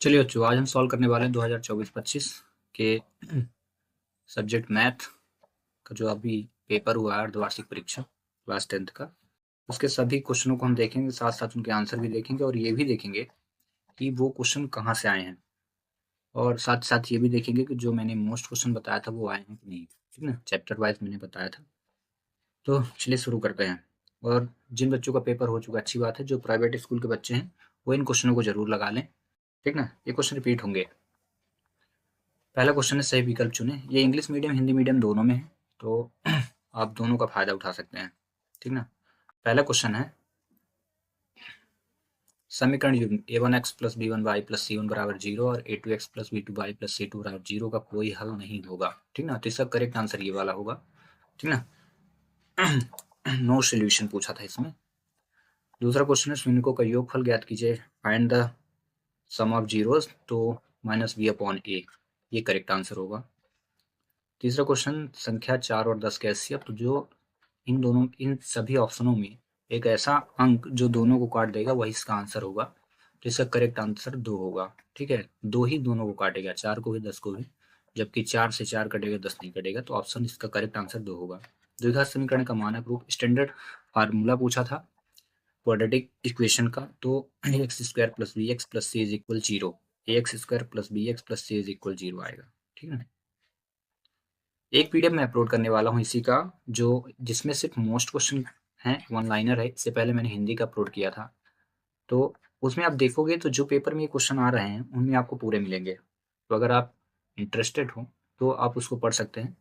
चलिए बच्चों, आज हम सॉल्व करने वाले हैं 2024-25 के सब्जेक्ट मैथ का जो अभी पेपर हुआ है, अर्धवार्षिक परीक्षा क्लास 10th का। उसके सभी क्वेश्चनों को हम देखेंगे, साथ साथ उनके आंसर भी देखेंगे और ये भी देखेंगे कि वो क्वेश्चन कहाँ से आए हैं, और साथ साथ ये भी देखेंगे कि जो मैंने मोस्ट क्वेश्चन बताया था वो आए हैं कि नहीं। ठीक ना, चैप्टर वाइज मैंने बताया था। तो चलिए शुरू करते हैं। और जिन बच्चों का पेपर हो चुका, अच्छी बात है, जो प्राइवेट स्कूल के बच्चे हैं वो इन क्वेश्चनों को जरूर लगा लें। ठीक ना, ये क्वेश्चन रिपीट होंगे। पहला क्वेश्चन है सही विकल्प चुनें। ये इंग्लिश मीडियम हिंदी मीडियम दोनों में है, तो आप दोनों का फायदा उठा सकते हैं। ठीक ना, पहला क्वेश्चन है समीकरण युग्म a1x plus b1y plus c1 बराबर 0 और a2x plus b2y plus c2 बराबर 0 का कोई हल नहीं होगा। ठीक ना, तो इसका करेक्ट आंसर ये वाला होगा। ठीक ना, नो सोल्यूशन पूछा था इसमें। दूसरा क्वेश्चन है शून्यकों का योगफल ज्ञात कीजिए, find the sum of zeros, तो माइनस b अपॉन a, ये करेक्ट आंसर होगा। तीसरा क्वेश्चन संख्या 4 और 10 कैसी है, तो जो इन सभी ऑप्शनों में एक ऐसा अंक जो दोनों को काट देगा वही इसका आंसर होगा। तो इसका करेक्ट आंसर 2 होगा। ठीक है, 2 ही दोनों को काटेगा, 4 को भी 10 को भी, जबकि 4 से 4 कटेगा 10 नहीं कटेगा, तो ऑप्शन इसका करेक्ट आंसर 2 होगा। द्विघात समीकरण का मानक रूप स्टैंडर्ड फार्मूला पूछा था क्वाड्रेटिक इक्वेशन का, तो x square plus b x plus c is equal 0, x square plus b x plus c is equal 0 आएगा। ठीक है, एक पीडीएफ मैं अपलोड करने वाला हूँ इसी का, जो जिसमें सिर्फ मोस्ट क्वेश्चन हैं, वन लाइनर है। इससे पहले मैंने हिंदी का अपलोड किया था, तो उसमें आप देखोगे तो जो पेपर में ये क्वेश्चन आ रहे हैं उनमें आपको पूरे मिलेंगे। तो अगर आप इंटरेस्टेड हो तो आप उसको पढ़ सकते हैं,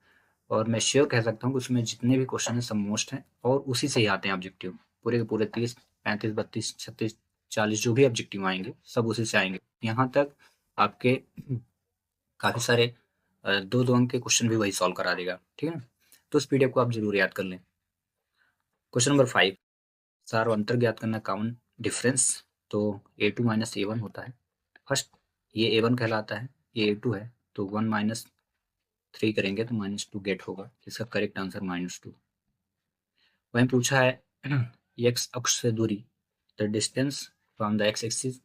और मैं श्योर कह सकता हूँ कि उसमें जितने भी क्वेश्चन हैं सब मोस्ट हैं और उसी से ही आते हैं ऑब्जेक्टिव। पूरे के पूरे 30, 35, 32, 36, 40 जो भी ऑब्जेक्टिव आएंगे सब उसी से आएंगे। यहाँ तक आपके काफ़ी सारे 2-2 अंक के क्वेश्चन भी वही सॉल्व करा देगा। ठीक है ना, तो उस पीडीएफ को आप जरूर याद कर लें। क्वेश्चन नंबर 5, सार अंतर ज्ञात करना, कॉमन डिफरेंस, तो a2 माइनस a1 होता है। फर्स्ट ये a1 कहलाता है, ये a2 है, तो 1 माइनस 3 करेंगे तो -2 गेट होगा। इसका करेक्ट आंसर -2। वहीं पूछा है x अक्ष से दूरी, the distance from the x axis,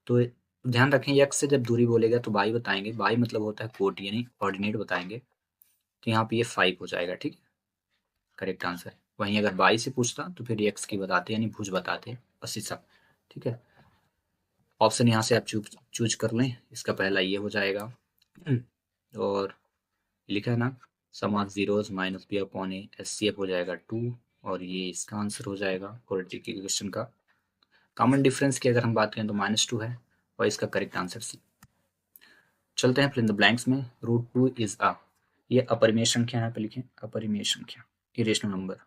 तो ध्यान रखें x से जब दूरी बोलेगा तो y बताएंगे, y मतलब होता है कोट यानी कोऑर्डिनेट बताएंगे, तो यहाँ पे ये 5 हो जाएगा। ठीक, करेक्ट आंसर। वहीं अगर y से पूछता तो फिर x की बताते यानी भुज बताते, बस सब। ठीक है, ऑप्शन यहाँ से आप चूज कर लें, इसका पहला ये हो जाएगा। और लिखा है ना, sum of zeros minus B upon A, HCF हो जाएगा 2, और ये इसका आंसर हो जाएगा क्वाड्रेटिक इक्वेशन का। कॉमन डिफरेंस की अगर हम बात करें तो -2 है, और इसका करेक्ट आंसर सी। चलते हैं फिर इन द ब्लैंक्स में। √2 इज अ, ये अपरिमेय संख्या यहाँ पे लिखें, अपरिमेय संख्या, इरेशनल नंबर।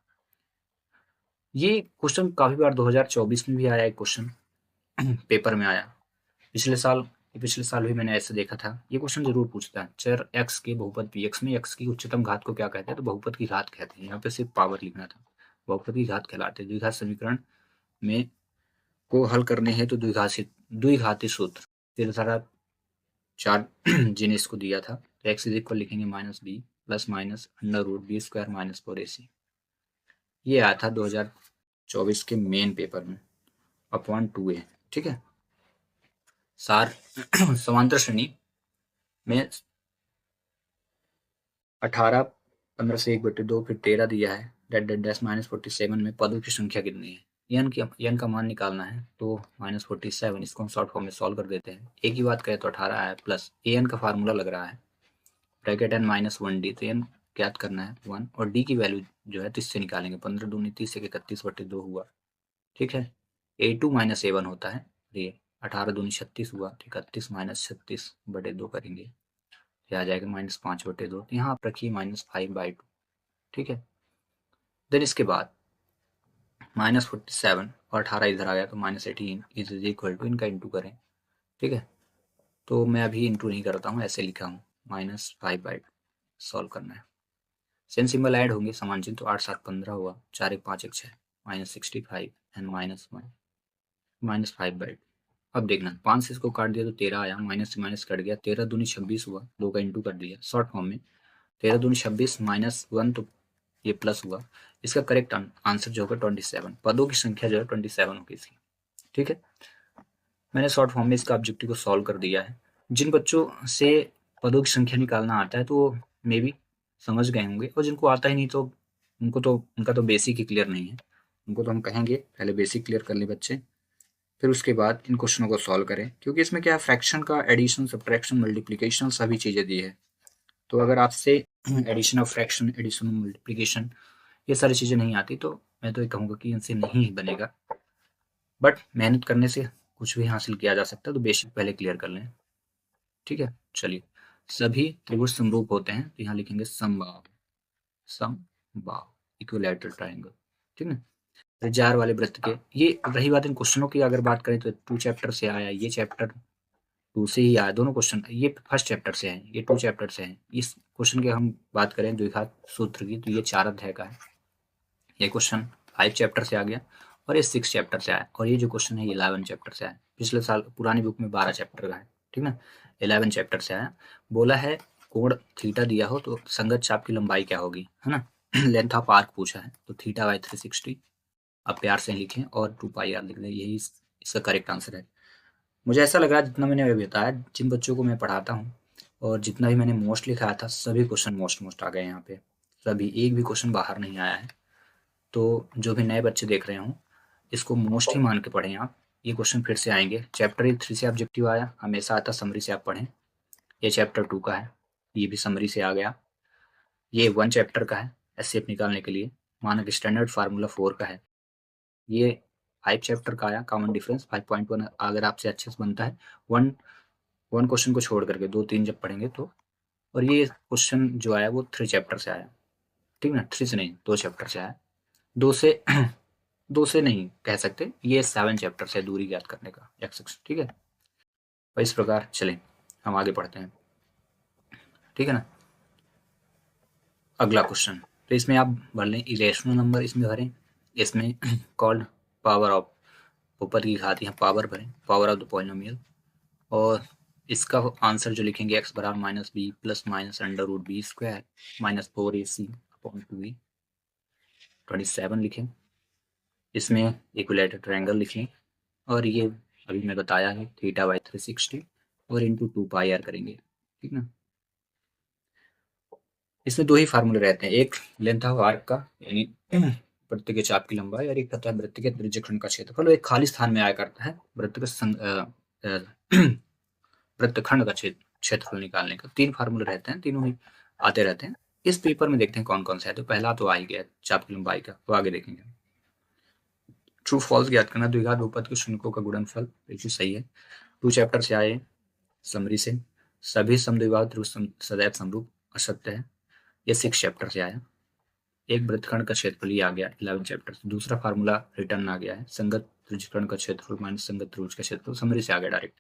ये क्वेश्चन काफी बार 2024 में भी आया, एक क्वेश्चन पेपर में आया। पिछले साल भी मैंने ऐसे देखा था। ये क्वेश्चन जरूर पूछता है, चर x के बहुपद px में x की उच्चतम घात को क्या कहते हैं, तो बहुपद की घात कहते हैं। यहाँ पे सिर्फ पावर लिखना था, बहुपद की घात कहलाते हैं। द्विघात समीकरण में को हल करने हैं तो द्विघाती सूत्र फिर सारा 4 जिन्हें इसको दिया था, तो x इज इक्वल लिखेंगे -b plus minus √b square minus 4ac। ये आया था 2024 के मेन पेपर में, अपॉन 2a। ठीक है, सार समांतर श्रेणी में 18, 15 से 1/2 फिर 13 दिया है, डैश -47 में पदों की संख्या कितनी है, n का मान निकालना है, तो -47, इसको हम शॉर्ट फॉर्म में सॉल्व कर देते हैं। एक ही बात करें तो 18 है, प्लस an का फार्मूला लग रहा है, ब्रैकेट n -1d, तो n ज्ञात करना है 1, और d की वैल्यू जो है 30 से निकालेंगे, 15 दूनी 30, 31/2 हुआ। ठीक है, a2 माइनस a1 होता है, ये 18 दूनी 36 हुआ, 31 माइनस 36/2 करेंगे, ये आ जाएगा -5/2, तो यहाँ आप रखिए -5/2। ठीक है, देन इसके बाद -47 और 18 इधर आ गया, तो -18 इज इक्वल टू, इनका इंटू करें। ठीक है, तो मैं अभी इंटू नहीं करता हूँ, ऐसे लिखा हूँ, -5/2 सॉल्व करना है। सेम सिंबल ऐड होंगे, समान चिन्ह, तो 8 7 15 हुआ, 4 1 5 1 6, -65 एंड -1 -5/2। अब देखना, 5 से इसको काट दिया तो 13 आया, माइनस से माइनस कट गया, 13 दूनी 26 हुआ, 2 का इंटू कर दिया शॉर्ट फॉर्म में, 13 दूनी 26 -1, तो ये प्लस हुआ। इसका करेक्ट आंसर जो होगा 27, पदों की संख्या जो है 27 होगी इसकी। ठीक है, मैंने शॉर्ट फॉर्म में इसका ऑब्जेक्टिव को सॉल्व कर दिया है। जिन बच्चों से पदों की संख्या निकालना आता है तो वो मे बी समझ गए होंगे, और जिनको आता ही नहीं तो उनका तो बेसिक ही क्लियर नहीं है। उनको तो हम कहेंगे पहले बेसिक क्लियर कर ले बच्चे, फिर उसके बाद इन क्वेश्चनों को सॉल्व करें, क्योंकि इसमें क्या है, फ्रैक्शन का एडिशन, सब्ट्रैक्शन, मल्टीप्लिकेशन सभी चीज़ें दी है। तो अगर आपसे addition of fraction, addition multiplication ये सारी चीज़ें नहीं आती तो मैं तो ये कहूँगा कि इनसे नहीं बनेगा, बट मेहनत करने से कुछ भी हासिल किया जा सकता है, तो बेसिक पहले क्लियर कर लें। ठीक है, चलिए। सभी त्रिभुज समरूप होते हैं, तो यहाँ लिखेंगे समबाहु, समबाहु इक्विलैटरल ट्रायंगल। ठीक है, त्रिज्या वाले वृत्त के, ये रही बात इन क्वेश्चनों की अगर बात करें तो 2 चैप्टर से आया, ये चैप्टर 2 से ही आया, दोनों क्वेश्चन ये फर्स्ट चैप्टर से है, ये 2 चैप्टर से है। इस क्वेश्चन की हम बात करें द्विघात सूत्र की, तो ये 4 अध्याय का है। ये क्वेश्चन 5 चैप्टर से आ गया, और ये 6 चैप्टर से आया, और ये जो क्वेश्चन है ये 11 चैप्टर से आया। पिछले साल पुरानी बुक में 12 चैप्टर का है, ठीक ना, 11 चैप्टर से आया। बोला है कोण थीटा दिया हो तो संगत चाप की लंबाई क्या होगी, है ना। लेंथ ऑफ आर्क पूछा है, तो थीटा बाई 360 आप प्यार से लिखें और 2 पाई आर लिख दें, यही इसका करेक्ट आंसर है। मुझे ऐसा लग रहा है जितना मैंने अभी बताया, जिन बच्चों को मैं पढ़ाता हूँ और जितना भी मैंने मोस्ट लिखाया था, सभी क्वेश्चन मोस्ट आ गए यहाँ पे, सभी, एक भी क्वेश्चन बाहर नहीं आया है। तो जो भी नए बच्चे देख रहे हों, इसको मोस्ट ही मान के पढ़ें आप। ये क्वेश्चन फिर से आएंगे, चैप्टर 3 से ऑब्जेक्टिव आया, हमेशा आता समरी से आप पढ़ें। ये चैप्टर 2 का है, ये भी समरी से आ गया। ये 1 चैप्टर का है, एससीएफ निकालने के लिए। मानक स्टैंडर्ड फार्मूला 4 का है। ये 5 चैप्टर का आया, कॉमन डिफरेंस 5.1 अगर आपसे अच्छे से बनता है, वन क्वेश्चन को छोड़ करके 2-3 जब पढ़ेंगे तो। और ये क्वेश्चन जो आया वो 3 चैप्टर से आया, ठीक ना, 3 से नहीं 2 चैप्टर से आया। 2 से 2 से नहीं कह सकते, ये 7 चैप्टर से दूरी ज्ञात करने का एक्स, ठीक है। और इस प्रकार चलें, हम आगे पढ़ते हैं, ठीक है ना। अगला क्वेश्चन, तो इसमें आप भर लें इरेशनल नंबर, इसमें भरें, इसमें कॉल्ड पावर ऑफ, ऊपर की घात यहाँ पावर भरें, पावर ऑफ द पॉलिनोमियल, और इसका आंसर जो लिखेंगे एक्स बराबर minus b plus minus under root b square minus 4ac upon 2e 27 लिखें। इसमें इक्विलैटरल ट्रायंगल लिखें, और ये अभी मैं बताया है थीटा बाई 360 और इंटू 2 पाई आर करेंगे, ठीक ना। इसमें 2 ही फार्मूले रहते हैं, एक लेंथ ऑफ आर्क का यानी वृत्त के चाप की लंबाई, और एक कहता है वृत्त के त्रिज्यखंड का क्षेत्रफल। एक खाली स्थान में आया करता है वृत्त के वृत्तखंड का क्षेत्रफल निकालने का। 3 फार्मूले रहते हैं, तीनों ही आते रहते हैं। इस पेपर में देखते हैं कौन कौन सा है। तो पहला तो आ ही गया चाप की लंबाई का, तो आगे देखेंगे। ट्रू फॉल्स ज्ञात करना, द्विघात बहुपद के शून्यकों का गुणनफल, ये सही है। 2 चैप्टर से आए समरी से, सभी समद्विबाहु त्रिभुज सदैव समरूप असत्य है, ये 6 चैप्टर से आया। एक वृत्तखंड का क्षेत्रफल ये आ गया 11 चैप्टर से। दूसरा फार्मूला रिटर्न आ गया है, संगत त्रिज्यखंड का क्षेत्रफल माइनस संगत त्रिभुज का क्षेत्रफल, समरी से आ गया डायरेक्ट।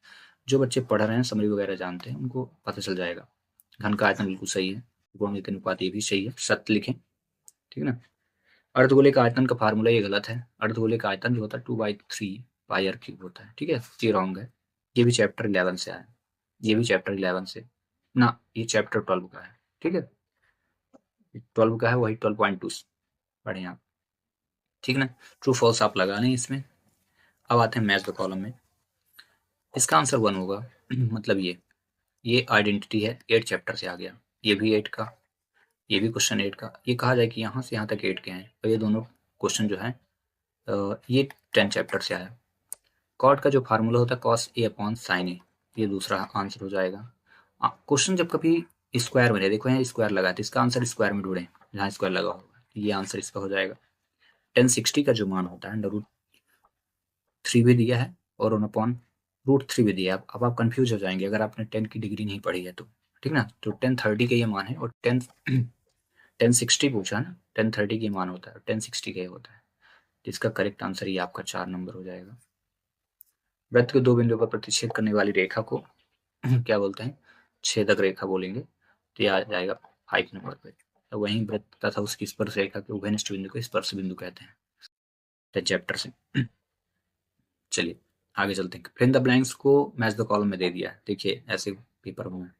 जो बच्चे पढ़ रहे हैं, समरी वगैरह जानते हैं, उनको पता चल जाएगा। घन का आयतन बिल्कुल सही है, गुण अनुपात ये भी सही है, सत्य लिखें, ठीक है ना। अर्धगोले आयतन का फार्मूला ये गलत है, अर्धगोले का आयतन जो होता है 2/3 पाई आर क्यूब होता है, ठीक है, ये रॉन्ग है। ये भी चैप्टर 11 से आया, ये भी चैप्टर 11 से ना, ये चैप्टर 12 का है, ठीक है, 12 का है, वही 12.2 पढ़े आप, ठीक ना। ट्रू फॉल्स आप लगा लें इसमें। अब आते हैं मैच द कॉलम में, इसका आंसर 1 होगा। मतलब ये आइडेंटिटी है, 8 चैप्टर से आ गया, ये भी 8 का, ये भी क्वेश्चन 8 का। ये कहा जाए कि यहाँ से यहाँ तक 8 के हैं, और ये दोनों क्वेश्चन जो है ये 10 चैप्टर से आया। कॉट का जो फार्मूला होता है कॉस ए अपॉन साइन ए, ये दूसरा आंसर हो जाएगा। क्वेश्चन जब कभी स्क्वायर में, देखो यहाँ स्क्वायर लगा तो इसका आंसर स्क्वायर में ढूंढें, जहाँ स्क्वायर लगा होगा, ये आंसर इसका हो जाएगा। 1060 का जो मान होता है अंडर रूट 3 भी दिया है और 1 अपॉन रूट 3 भी दिया है। अब आप कंफ्यूज हो जाएंगे अगर आपने 10 की डिग्री नहीं पढ़ी है तो, ठीक ना। तो 1030 का ये मान है, और 1060 पूछा ना, 1030 का मान होता है, 1060 का ये होता है। इसका करेक्ट आंसर ये आपका 4 नंबर हो जाएगा। वृत्त के 2 बिंदुओं पर प्रतिच्छेद करने वाली रेखा को क्या बोलते हैं, छेदक रेखा बोलेंगे, तो ये आ जाएगा 5 नंबर पे। तो वहीं वृत्त तथा उसकी स्पर्श रेखा के उभयनिष्ठ बिंदु को स्पर्श बिंदु कहते हैं, चैप्टर से। चलिए आगे चलते हैं। फिल द ब्लैंक्स को मैच द कॉलम में दे दिया है, देखिए ऐसे पेपर में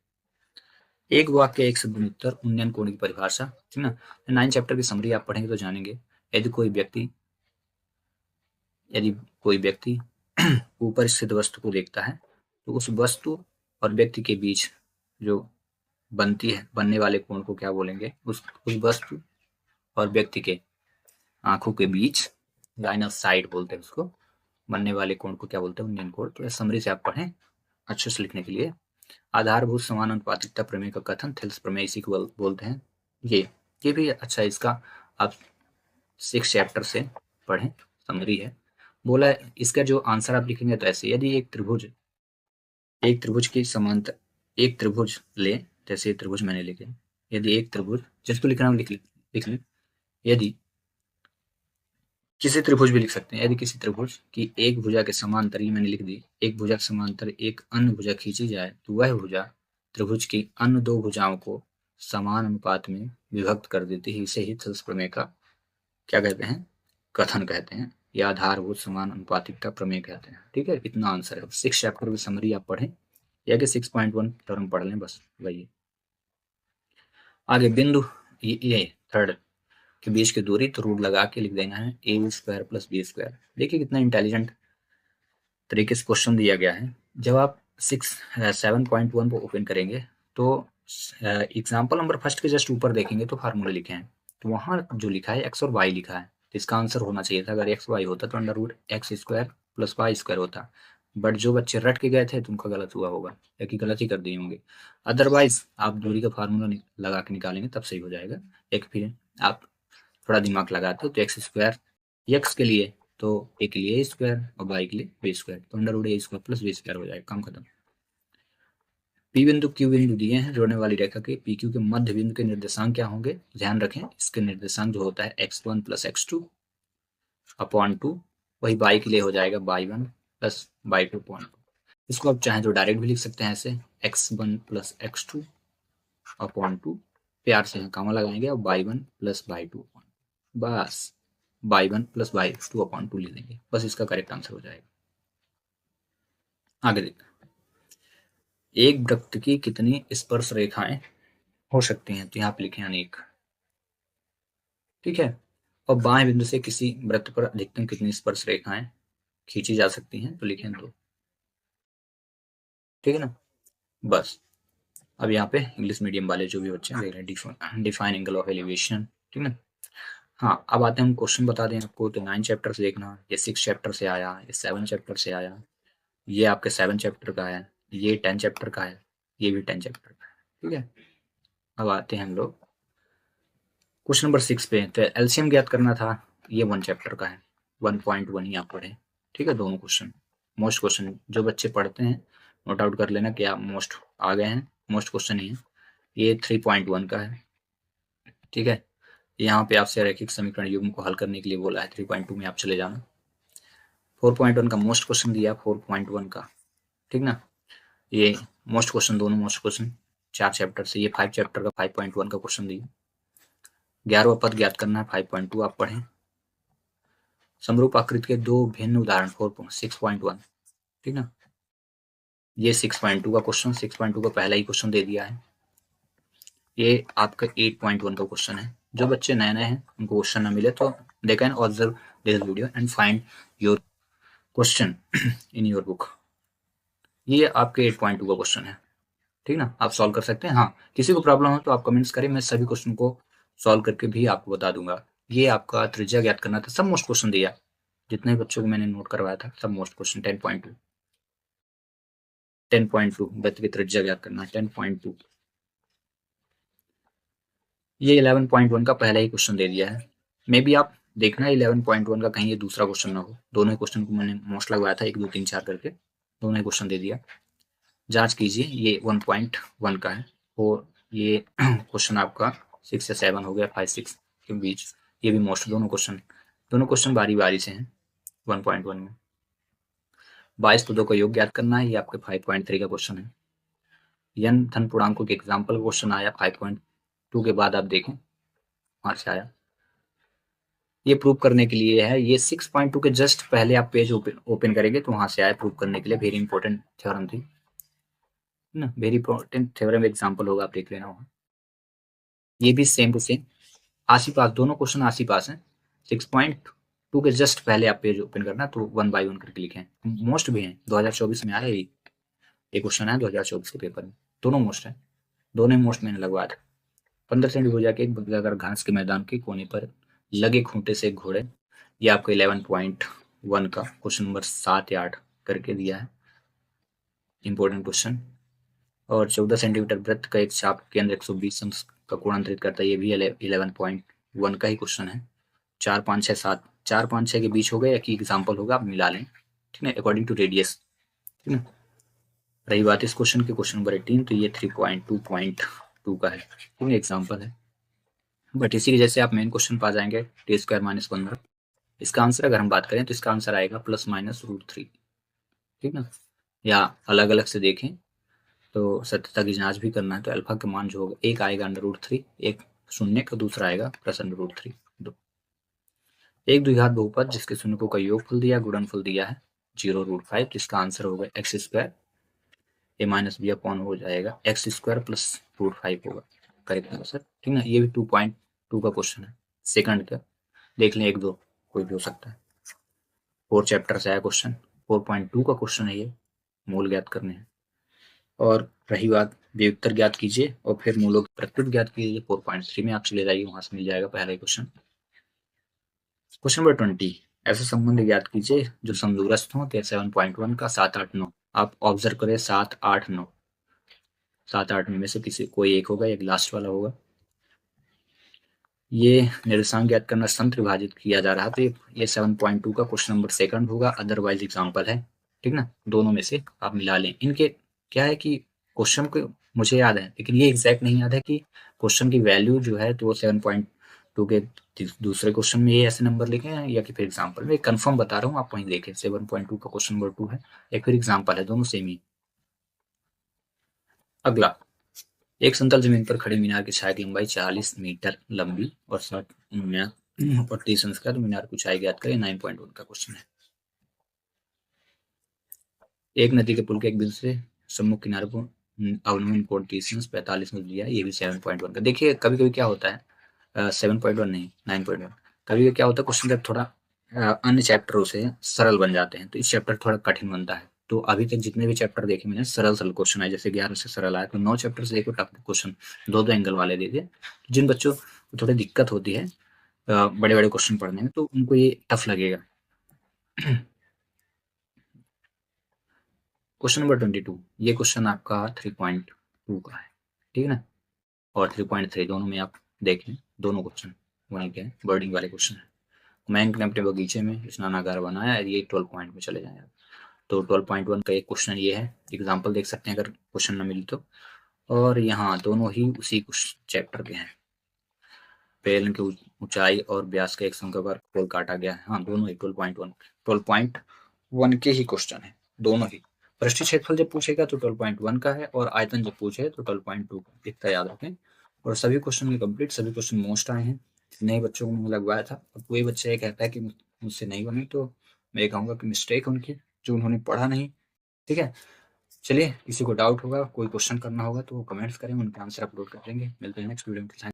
एक वाक्य एक शब्द में उत्तर, उन्नयन कोण की परिभाषा, ठीक ना। 9 चैप्टर की समरी आप पढ़ेंगे तो जानेंगे। यदि कोई व्यक्ति ऊपर स्थित वस्तु को देखता है तो उस वस्तु और व्यक्ति के बीच जो बनने वाले कोण को क्या बोलेंगे? उस वस्तु और व्यक्ति के आंखों के बीच लाइन ऑफ साइट बोलते हैं उसको, बनने वाले कोण को क्या बोलते हैं? इंडियन कोण। तो समरी से आप पढ़ें अच्छे से लिखने के लिए। आधारभूत समानुपातिकता प्रमेय का कथन थेल्स प्रमेय इसी को बोलते हैं। ये भी अच्छा, इसका आप 6 चैप्टर से पढ़ें, समरी है। बोला है इसका जो आंसर आप लिखेंगे तो ऐसे, यदि एक त्रिभुज की समांतर एक त्रिभुज ले, जैसे त्रिभुज मैंने लिखे, यदि एक त्रिभुज, जिसको लिखना लिख लें, यदि किसी त्रिभुज भी लिख सकते हैं, यदि किसी त्रिभुज की एक भुजा के समांतर, ये मैंने लिख दी, एक भुजा के समांतर एक अन्य भुजा खींची जाए तो वह भुजा त्रिभुज की अन्य दो भुजाओं को समान अनुपात में विभक्त कर देती है। इसे ही थेल्स प्रमेय का क्या कहते हैं? कथन कहते हैं, या आधारभूत समान अनुपातिकता प्रमेय कहते हैं। ठीक है, इतना आंसर है। 6 चैप्टर की समरी आप पढ़ें, या कि 6.1 टर्म पढ़ लें, बस वही। आगे बिंदु ये थर्ड के बीच की दूरी, तो रूट लगा के लिख देना है a² + b²। देखिए कितना इंटेलिजेंट तरीके से क्वेश्चन दिया गया है। जब आप 7.1 को ओपन करेंगे तो एग्जाम्पल नंबर फर्स्ट के जस्ट ऊपर देखेंगे तो फार्मूले लिखे हैं, तो वहाँ जो लिखा है x और y लिखा है, तो इसका आंसर होना चाहिए था, अगर x y होता तो √x² + y² होता। बट जो बच्चे रट के गए थे तो उनका गलत हुआ होगा, या कि गलत ही कर दिए होंगे। अदरवाइज आप दूरी का फार्मूला लगा के निकालेंगे तब सही हो जाएगा। एक फिर आप थोड़ा दिमाग लगाते हो तो x² x के लिए तो a के लिए a² और y के लिए b², तो √a² + b² हो जाएगा, काम खत्म। P बिंदु Q बिंदु दिए हैं जोड़ने वाली रेखा के PQ के मध्य बिंदु के निर्देशांक क्या होंगे? ध्यान रखें, इसके निर्देशांक जो होता है x1 + x2 अपॉन 2, वही y के लिए हो जाएगा y1 + y2 अपॉन 2। इसको आप चाहें तो डायरेक्ट भी लिख सकते हैं ऐसे, x1 + x2 अपॉन 2, प्यार से यहाँ कामा लगाएंगे और y1 + y2 अपॉन, बस y1 + y2 अपॉन 2 ले लेंगे, बस इसका करेक्ट आंसर हो जाएगा। आगे देखते हैं, एक वृत्त की कितनी स्पर्श रेखाएं हो सकती हैं? तो यहाँ पे लिखे अनेक। ठीक है, और बाएं बिंदु से किसी वृत्त पर अधिकतम कितनी स्पर्श रेखाएं खींची जा सकती हैं? तो लिखें 2। ठीक है ना, बस। अब यहाँ पे इंग्लिश मीडियम वाले जो भी बच्चे हैं देख रहे हैं, डिफाइन एंगल ऑफ एलिवेशन। ठीक है ना, हाँ अब आते हैं हम क्वेश्चन बता दें आपको, तो 9 चैप्टर से देखना, ये 6 चैप्टर से आया, ये 7 चैप्टर से आया, ये आपके 7 चैप्टर का है, ये 10 चैप्टर का है, ये भी 10 चैप्टर का है। ठीक है, अब आते हैं हम लोग क्वेश्चन नंबर 6 पे। तो एलसीएम ज्ञात करना था, ये 1 चैप्टर का है, 1.1 ही आप पढ़े। ठीक है, दोनों क्वेश्चन मोस्ट क्वेश्चन जो बच्चे पढ़ते हैं नोट आउट कर लेना कि आप मोस्ट आ गए हैं, मोस्ट क्वेश्चन ही है। ये 3.1 का है। ठीक है, यहाँ पे आपसे रैखिक समीकरण युग्म को हल करने के लिए बोला है, 3.2 में आप चले जाना। 4.1 का मोस्ट क्वेश्चन दिया, 4.1 का। ठीक ना, ये मोस्ट क्वेश्चन, दोनों मोस्ट क्वेश्चन 4 चैप्टर से, ये 5 चैप्टर का 5.1 का क्वेश्चन दिया। 11वां पद ज्ञात करना है, 5.2 आप पढ़ें। समरूप आकृति के दो भिन्न उदाहरण 6.1। ठीक ना, ये 6.2 का क्वेश्चन, 6.2 का पहला ही क्वेश्चन दे दिया है। ये आपका 8.1 का क्वेश्चन है। जो बच्चे नए नए हैं उनको क्वेश्चन ना मिले तो they can observe this video and find your question in your book. ये आपके 8.2 का क्वेश्चन है। ठीक ना, आप सॉल्व कर सकते हैं। हाँ, किसी को प्रॉब्लम हो तो आप कमेंट्स करें, मैं सभी क्वेश्चन को सॉल्व करके भी आपको बता दूंगा। ये आपका त्रिज्या ज्ञात करना था, सब मोस्ट क्वेश्चन दिया, जितने बच्चों को मैंने नोट करवाया था सब मोस्ट क्वेश्चन। 10.2 वृत्त की त्रिज्या ज्ञात करना है, 10.2। ये 11.1 का पहला ही क्वेश्चन दे दिया है। मे बी आप देखना 11.1 का कहीं ये दूसरा क्वेश्चन ना हो, दोनों ही क्वेश्चन को मैंने मोस्ट लगवाया था, 1 2 3 4 करके, दोनों ही क्वेश्चन दे दिया। जांच कीजिए, ये 1.1 का है और ये क्वेश्चन आपका 6 या 7 हो गया, 5 6 के बीच, ये भी मोस्ट, दोनों क्वेश्चन बारी बारी से हैं 1.1 में। 22 पदों का योग ज्ञात करना है, ये आपके 5.3 का क्वेश्चन है। यन धन पूर्णांकों के एग्जाम्पल क्वेश्चन आया 5.2 के बाद, आप देखें वहां से आया। ये प्रूव करने के लिए है, ये 6.2 के जस्ट पहले आप पेज ओपन करेंगे तो वहां से आया प्रूव करने के लिए। वेरी इंपॉर्टेंट थ्योरम थी ना, वेरी इंपॉर्टेंट थ्योरम एग्जाम्पल होगा, आप देख लेना वहां। ये भी सेम टू सेम आसी पास, दोनों क्वेश्चन आसी पास हैं। 6.2 2 के जस्ट पहले आप पेज ओपन करना, तो 1 बाय 1 करके लिखें। मोस्ट भी हैं, 2024 में आया ये क्वेश्चन है 2024 के पेपर में, दोनों मोस्ट है, दोनों मोस्ट मैंने लगवाया था। 15 सेंट हो जाके एक बगलागर घास के मैदान के कोने पर लगे खूंटे से घोड़े, ये आपको 11.1 का क्वेश्चन नंबर 7 या 8 करके दिया है, इंपॉर्टेंट क्वेश्चन। और 14 सेंटीमीटर वृत्त का एक चाप केंद्र 120 अंश का कोण अंतरित करता है, ये भी 11.1 का ही क्वेश्चन है। 4 5 6 7, 4 5 6 के बीच हो गए या कि एग्जाम्पल होगा, आप मिला लें, ठीक है, अकॉर्डिंग टू रेडियस, ठीक है। रही बात इस क्वेश्चन के, क्वेश्चन नंबर 18, तो ये 3.2.2 का है, ठीक है, एग्जाम्पल है। बट इसी की जैसे आप मेन क्वेश्चन पा जाएंगे, टी स्क्वायर माइनस 15, इसका आंसर अगर हम बात करें तो इसका आंसर आएगा ±√3, ठीक ना। या अलग अलग से देखें तो सत्यता की जांच भी करना है, तो अल्फा का मान जो होगा, एक आएगा √3, एक शून्य का, दूसरा आएगा +√3। एक द्विघात बहुपद जिसके शून्यकों का योगफल दिया, गुणनफल दिया है 0√5, तो इसका आंसर होगा x² a - b अपॉन हो जाएगा x² +√5 होगा करेक्ट आंसर, ठीक ना। ये भी 2.2 का क्वेश्चन है, सेकंड का देख लें, 1 2 कोई भी हो सकता है। 4 चैप्टर से आया क्वेश्चन, 4.2 का क्वेश्चन है ये, मूल ज्ञात करने हैं। और रही बात व्युत्तर ज्ञात कीजिए और फिर मूलों की प्रकृति ज्ञात कीजिए, 4.3 में आप चले जाइए, वहां से मिल जाएगा पहला क्वेश्चन। क्वेश्चन नंबर 20, ऐसे संबंध ज्ञात कीजिए जो समदूरस्थ हो, 7.1 का 7 8 9, आप ऑब्जर्व करें 7 8 9, 7 8 में से किसी कोई एक होगा, एक लास्ट वाला होगा। ये निर्देशांक ज्ञात करना संत्र विभाजित किया जा रहा, तो ये 7.2 का क्वेश्चन नंबर सेकंड होगा, अदरवाइज एग्जाम्पल है, ठीक ना। दोनों में से आप मिला लें। इनके क्या है कि क्वेश्चन को मुझे याद है, लेकिन ये एग्जैक्ट नहीं याद है कि क्वेश्चन की वैल्यू जो है तो वो 7.2 के दूसरे क्वेश्चन में ये ऐसे नंबर लिखे हैं या कि फिर एग्जाम्पल में, कंफर्म बता रहा हूँ, आप वहीं देखें। 7.2 का क्वेश्चन नंबर 2 है, एक फिर एग्जाम्पल है, दोनों सेम ही। अगला, एक समतल जमीन पर खड़ी मीनार की छाया की लंबाई 40 मीटर लंबी और 30 अंश का, तो मीनार की ऊंचाई ज्ञात करें, 9.1 का क्वेश्चन है। एक नदी के पुल के एक बिंदु से सम्मुख किनारे को अवनमन कोण 30 अंश 45 अंश दिया, ये भी 7.1 का। देखिए कभी कभी क्या होता है, 7.1 नहीं 9.1, कभी कभी क्या होता है क्वेश्चन जब थोड़ा अन्य चैप्टरों से सरल बन जाते हैं, तो इस चैप्टर थोड़ा कठिन बनता है। तो अभी तक जितने भी चैप्टर देखे मैंने, सरल सरल क्वेश्चन आए, जैसे 11 से सरल आया, तो 9 चैप्टर से देखो टफ क्वेश्चन, दो दो एंगल वाले दे दिए। जिन बच्चों को थोड़ी दिक्कत होती है बड़े बड़े क्वेश्चन पढ़ने में, तो उनको ये टफ लगेगा। क्वेश्चन नंबर 22, ये क्वेश्चन आपका 3.2 का है, ठीक है ना। और 3.3 दोनों में आप देखें, दोनों क्वेश्चन वहीं के बर्डिंग वाले क्वेश्चन है। मैंक ने अपने बगीचे में स्नानागार बनाया, ये 12 पॉइंट में चले जाएंगे, तो 12.1 का एक क्वेश्चन ये है, एग्जाम्पल देख सकते हैं अगर क्वेश्चन न मिले तो। और यहाँ दोनों ही उसी कुछ चैप्टर के हैं, बेलन की ऊंचाई और व्यास का एक संख्या पर पोल काटा गया है, हाँ दोनों ही 12.1 के ही क्वेश्चन है, दोनों ही। पृष्ठीय क्षेत्रफल जब पूछेगा तो 12.1 का है, और आयतन जब पूछे तो 12.2 का, इतना याद रखें। और सभी क्वेश्चन के कंप्लीट, सभी क्वेश्चन मोस्ट आए हैं, नए बच्चों को मैंने लगवाया था। अब कोई बच्चा ये कहता है कि मुझसे नहीं बने, तो मैं ये कहूँगा कि मिस्टेक उनकी, जो उन्होंने पढ़ा नहीं, ठीक है। चलिए, किसी को डाउट होगा, कोई क्वेश्चन करना होगा तो वो कमेंट्स करें, उनके आंसर अपलोड कर देंगे। मिलते हैं नेक्स्ट वीडियो में।